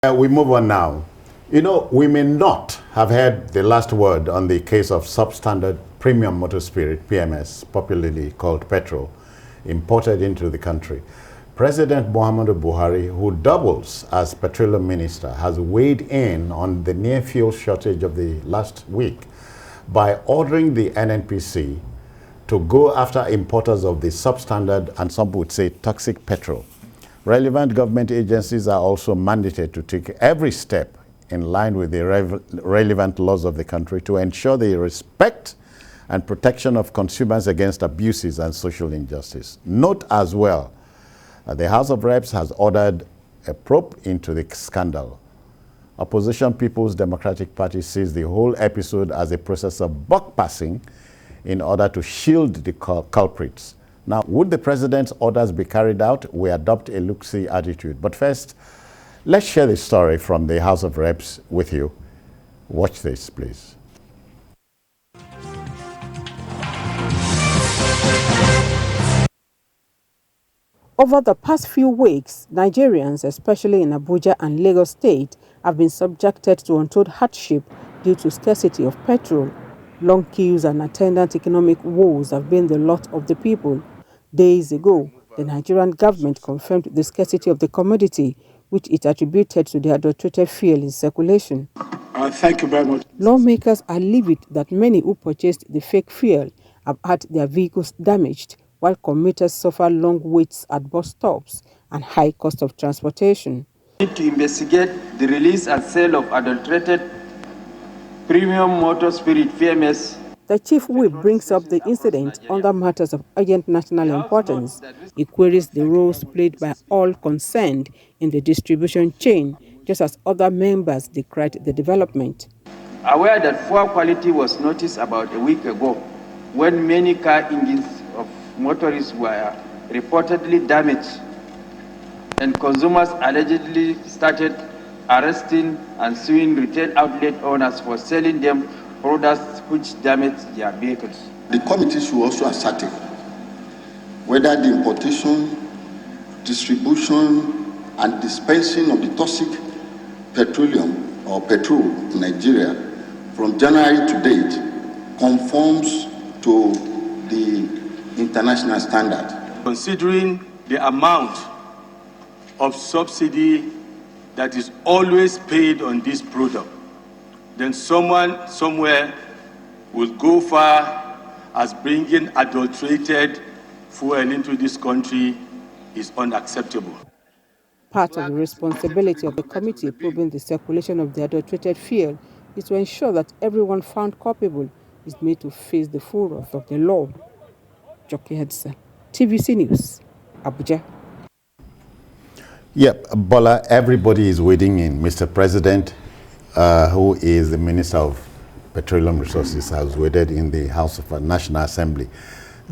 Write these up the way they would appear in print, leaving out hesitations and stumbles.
We move on now. You know, we may not have had the last word on the case of Substandard Premium Motor Spirit, PMS, popularly called petrol, imported into the country. President Muhammadu Buhari, who doubles as petroleum minister, has weighed in on the near fuel shortage of the last week by ordering the NNPC to go after importers of the substandard and some would say toxic petrol. Relevant government agencies are also mandated to take every step in line with the relevant laws of the country to ensure the respect and protection of consumers against abuses and social injustice. Note as well that the House of Reps has ordered a probe into the scandal. Opposition People's Democratic Party sees the whole episode as a process of buck passing in order to shield the culprits. Now, would the president's orders be carried out? We adopt a look-see attitude. But first, let's share the story from the House of Reps with you. Watch this, please. Over the past few weeks, Nigerians, especially in Abuja and Lagos State, have been subjected to untold hardship due to scarcity of petrol. Long queues and attendant economic woes have been the lot of the people. Days ago, the Nigerian government confirmed the scarcity of the commodity, which it attributed to the adulterated fuel in circulation. Thank you very much. Lawmakers are livid that many who purchased the fake fuel have had their vehicles damaged, while commuters suffer long waits at bus stops and high cost of transportation. We need to investigate the release and sale of adulterated premium motor spirit PMS. The chief whip brings up the incident under matters of urgent national importance. He queries the roles played by all concerned in the distribution chain, just as other members decried the development. Aware that poor quality was noticed about a week ago, when many car engines of motorists were reportedly damaged, and consumers allegedly started arresting and suing retail outlet owners for selling them products which damage their vehicles. The committee should also ascertain whether the importation, distribution, and dispensing of the toxic petroleum or petrol in Nigeria from January to date conforms to the international standard. Considering the amount of subsidy that is always paid on this product, then someone somewhere will go far as bringing adulterated fuel into this country is unacceptable. Part of the responsibility of the committee probing the circulation of the adulterated fuel is to ensure that everyone found culpable is made to face the full wrath of the law. Jockey Hedson, TVC News, Abuja. Yep, Bola, everybody is wading in. Mr. President, who is the Minister of Petroleum Resources, has waded in the House of National Assembly.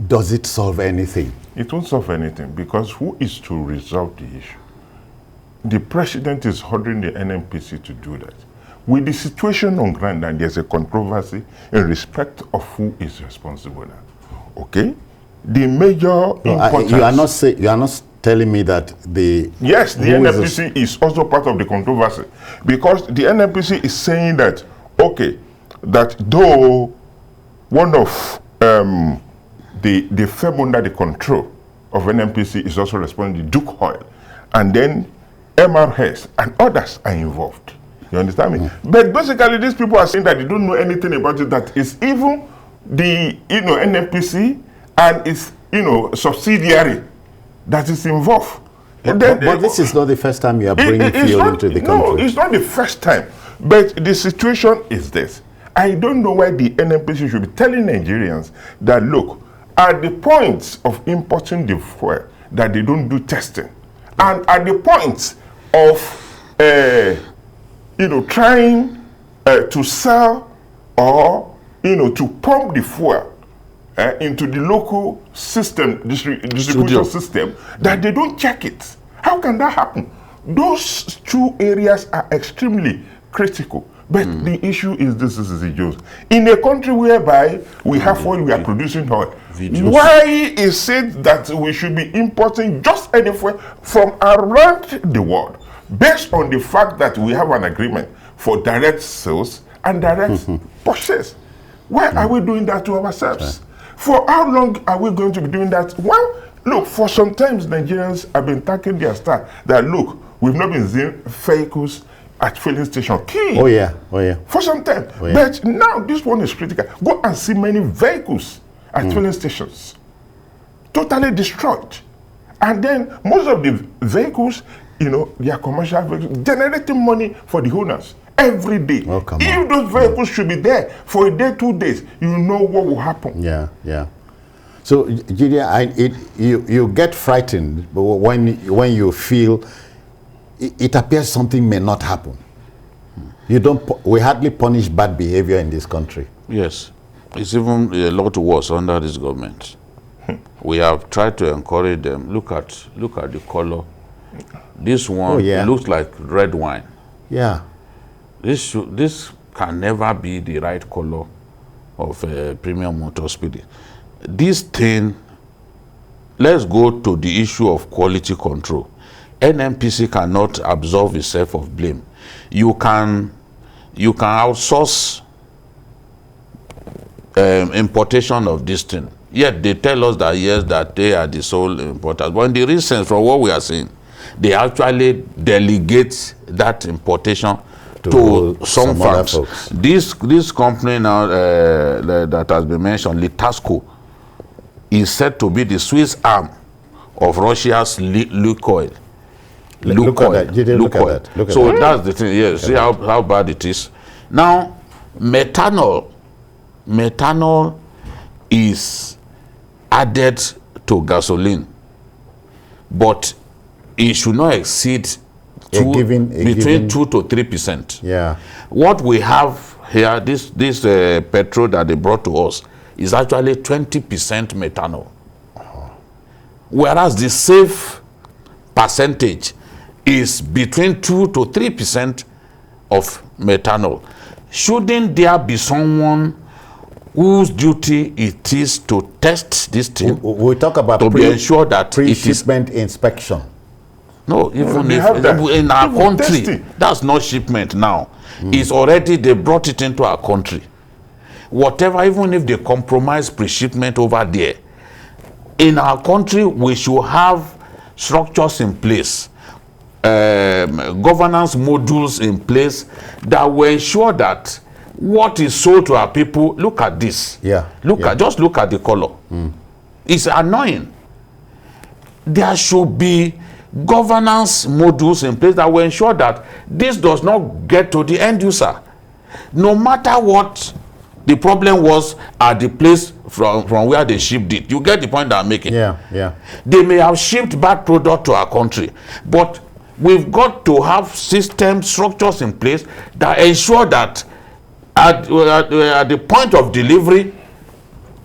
Does it solve anything? It won't solve anything, because who is to resolve the issue? The president is ordering the NNPC to do that. With the situation on ground, and there's a controversy in respect of who is responsible now. Okay? The major importance... You are not telling me that the... Yes, the NNPC is also part of the controversy, because the NNPC is saying that, okay, that though one of the firm under the control of NNPC is also responsible, Duke Oil, and then MRS and others are involved. You understand me? But basically, these people are saying that they don't know anything about it, that it's even the NNPC and its subsidiary that is involved. But this is not the first time you are bringing fuel into the country. No, it's not the first time. But the situation is this. I don't know why the NNPC should be telling Nigerians that, look, at the point of importing the fuel, that they don't do testing. And at the point of, trying to sell or, to pump the fuel into the local system, distribution system, that they don't check it. How can that happen? Those two areas are extremely critical. But the issue is this is the juice. In a country whereby we have oil, we are producing oil, why is it that we should be importing just any fuel from around the world based on the fact that we have an agreement for direct sales and direct purchase. Why are we doing that to ourselves? For how long are we going to be doing that? Well, look, for some times Nigerians have been thanking their staff that, look, we've not been seeing vehicles at filling station. Key. Oh yeah, oh yeah. For some time. Oh, yeah. But now this one is critical. Go and see many vehicles at filling stations. Totally destroyed. And then most of the vehicles, you know, they are commercial vehicles, generating money for the owners every day. Oh, come if on. those vehicles should be there for a day, 2 days, you know what will happen. Yeah, yeah. So, Gideon, you get frightened when you feel it appears something may not happen. We hardly punish bad behavior in this country. Yes, it's even a lot worse under this government. We have tried to encourage them. Look at the color. This one looks like red wine. Yeah. This can never be the right color of a premium motor spirit. This thing, let's go to the issue of quality control. NNPC cannot absolve itself of blame. You can outsource importation of this thing. Yet they tell us that yes, that they are the sole importers. But in the recent, from what we are seeing, they actually delegate that importation to some firms. This company now that has been mentioned, Litasco, is said to be the Swiss arm of Russia's Lukoil. Look at that. So that's the thing. Yes, see how bad it is. Now, methanol is added to gasoline, but it should not exceed between 2 to 3%. Yeah. What we have here, this petrol that they brought to us, is actually 20% methanol. Whereas the safe percentage is between 2 to 3% of methanol. Shouldn't there be someone whose duty it is to test this thing? We talk about to be ensure that pre-shipment inspection. No, even if in our country, testing. That's not shipment now. It's already, they brought it into our country. Whatever, even if they compromise pre-shipment over there, in our country, we should have structures in place, governance modules in place that will ensure that what is sold to our people, look at this. Just look at the color. It's annoying. There should be governance modules in place that will ensure that this does not get to the end user. No matter what the problem was at the place from where they shipped it. You get the point that I'm making? Yeah. They may have shipped bad product to our country, but we've got to have system structures in place that ensure that at the point of delivery,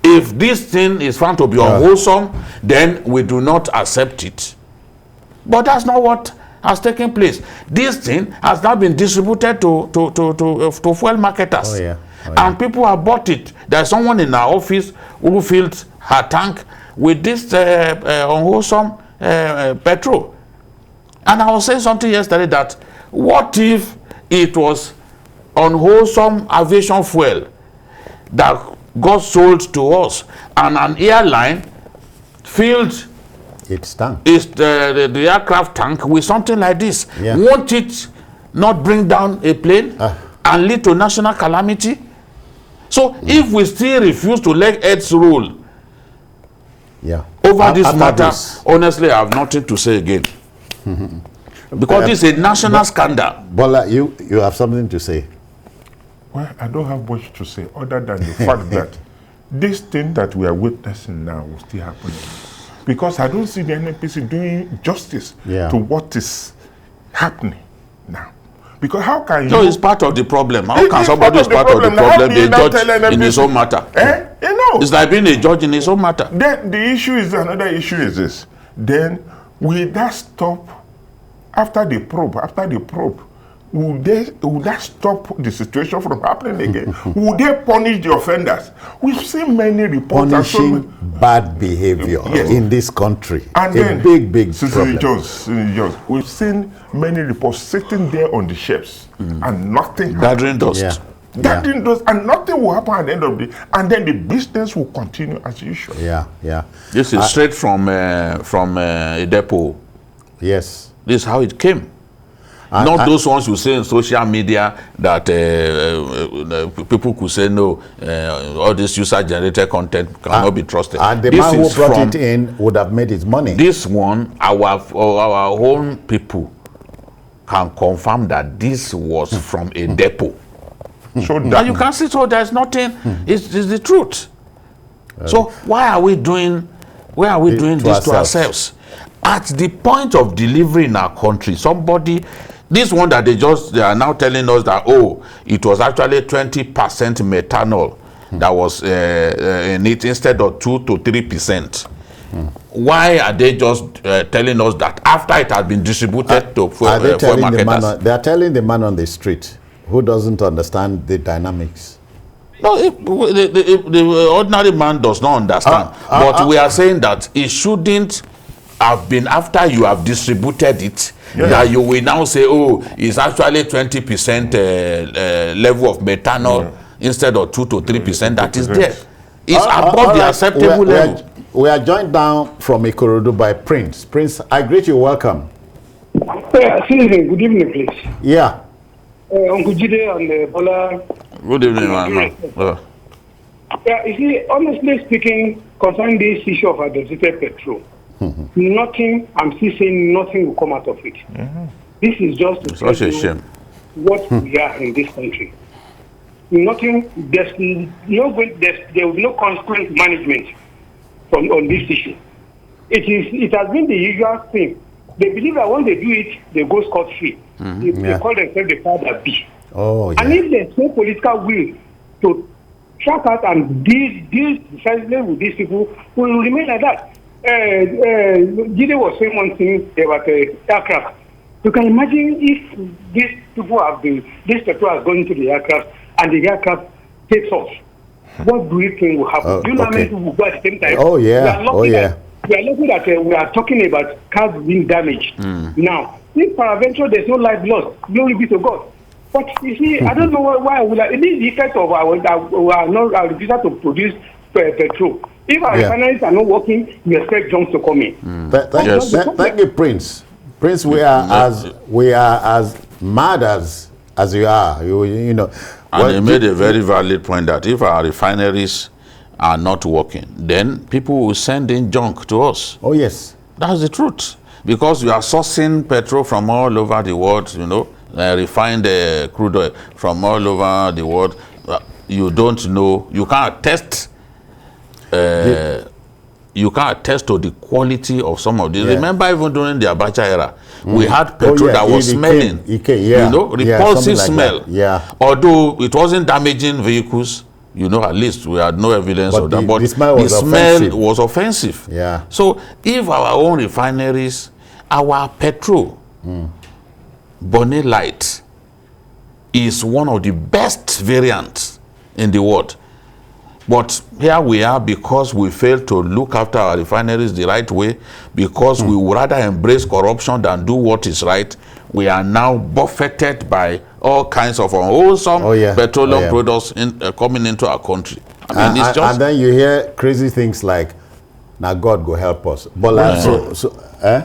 if this thing is found to be unwholesome, then we do not accept it. But that's not what has taken place. This thing has now been distributed to fuel marketers. And people have bought it. There's someone in our office who filled her tank with this unwholesome petrol. And I was saying something yesterday that what if it was unwholesome aviation fuel that got sold to us and an airline filled its tank, the aircraft tank with something like this? Won't it not bring down a plane and lead to national calamity? So if we still refuse to let heads rule over this matter, honestly, I have nothing to say again. Because this is a national scandal. Bola, you have something to say? Well, I don't have much to say other than the fact that this thing that we are witnessing now will still happen. Because I don't see the NNPC doing justice to what is happening now. Because how can you... No, it's part of the problem. How can somebody who's part of the problem be a judge in his own matter? You know. It's like being a judge in his own matter. Then the issue is, another issue is this. Then will that stop after the probe? would that stop the situation from happening again? Would they punish the offenders? We've seen many reports punishing bad behavior in this country. And a big problem. Jones, we've seen many reports sitting there on the shelves and nothing gathering dust. Gathering dust, and nothing will happen at the end of the day, and then the business will continue as usual. This is straight from a depot. Yes. This is how it came. Not those ones you say in social media that people could say no, all this user-generated content cannot be trusted. And the man who brought it in would have made his money. This one, our own people can confirm that this was from a depot. So that you can see, so there's nothing. It's the truth. So why are we doing this to ourselves? At the point of delivery in our country, this one that they are now telling us that, oh, it was actually 20% methanol that was in it instead of 2 to 3%. Why are they just telling us that after it has been distributed to fuel marketers? They are telling the man on the street who doesn't understand the dynamics. No, the ordinary man does not understand. But we are saying that it shouldn't have been after you have distributed it that you will now say, oh, it's actually 20% level of methanol instead of 2 to 3% that is there. It's above the acceptable level. We are joined down from Ikorodu by Prince. Prince, I greet you. Welcome. Good evening, please. Yeah. Uncle Jide and Bola. Good evening, man. Yeah, you see, honestly speaking, concerning this issue of adulterated petrol, nothing, I'm still saying nothing will come out of it. This is just to such a shame. What we are in this country. Nothing, there will be no consequent management on this issue. It has been the usual thing. They believe that when they do it, they go scot-free. They call themselves the powder B. And if there's no political will to track out and deal decisively with these people, we will remain like that. Jide was saying one thing about aircraft. You can imagine if these people this petrol has gone into the aircraft and the aircraft takes off. What do you think will happen? Do you know how many people will go at the same time? We are lucky that we are talking about cars being damaged. Now, if peradventure there's no life lost, glory be to God. But you see, I don't know why it is the effect of our refusal to produce petrol. If our refineries are not working, we expect jumps to come in. Thank you, Prince. Prince, we are as mad as you are. You know. And they made a very valid point that if our refineries are not working, then people will send in junk to us. Oh, yes. That's the truth. Because we are sourcing petrol from all over the world, refined crude oil from all over the world. You don't know, you can't attest to the quality of some of these. Remember, even during the Abacha era, we had petrol that was smelling, repulsive smell. Although it wasn't damaging vehicles, at least we had no evidence of that. But the smell was offensive. So if our own refineries, our petrol, Bonnet Light, is one of the best variants in the world. But here we are, because we failed to look after our refineries the right way, because we would rather embrace corruption than do what is right. We are now buffeted by all kinds of unwholesome petroleum products coming into our country. I mean, it's just... And then you hear crazy things like, now God go help us. But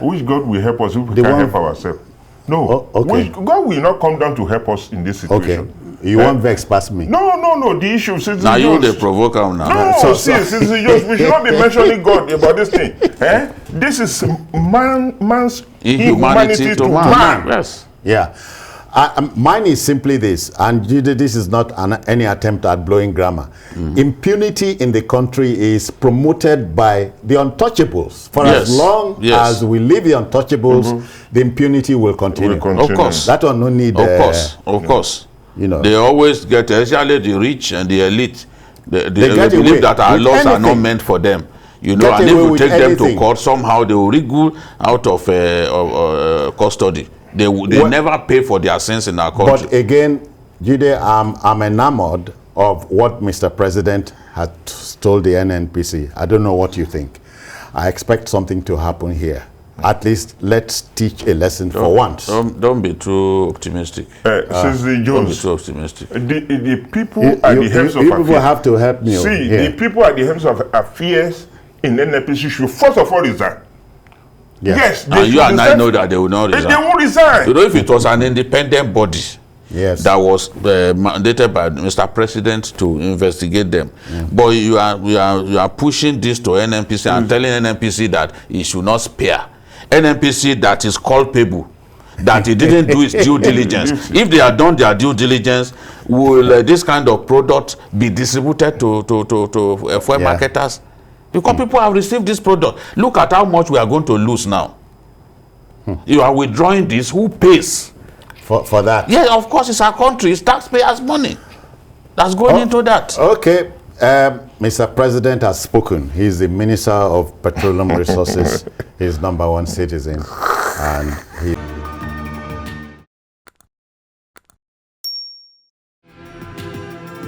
which God will help us if we can't help ourselves? No. God will not come down to help us in this situation. You won't vex past me. No. The issue, Citizen now you the provoke him now. No, Citizen Jones, we should not be mentioning God about this thing. This is man's inhumanity to man. Yes. Yeah. Mine is simply this, and this is not any attempt at blowing grammar. Impunity in the country is promoted by the untouchables. For as long as we leave the untouchables, the impunity will continue. Of course. That one no need. Of course. They always get, especially the rich and the elite. They believe that our laws are not meant for them. And if you take them to court, somehow they will wriggle out of custody. They never pay for their sins in our country. But again, Jide, I'm enamored of what Mr. President had told the NNPC. I don't know what you think. I expect something to happen here. At least let's teach a lesson for once. Don't be too optimistic. Jones, don't be too optimistic. The people at the helms of affairs. People have to help me. See, the people at the helms of affairs in NNPC should first of all resign. Yes, and you and I know that they will not resign. They won't resign. You know, if it was an independent body, yes, that was mandated by Mr. President to investigate them. But you are pushing this to NNPC and telling NNPC that he should not spare. NNPC that is culpable, that he didn't do his due diligence. If they had done their due diligence, will this kind of product be distributed to fuel marketers? Because people have received this product. Look at how much we are going to lose now. You are withdrawing this. Who pays for that? Yeah, of course, it's our country. It's taxpayers' money that's going into that. Okay. Mr. President has spoken. He's the Minister of Petroleum Resources. He's #1 citizen. And he...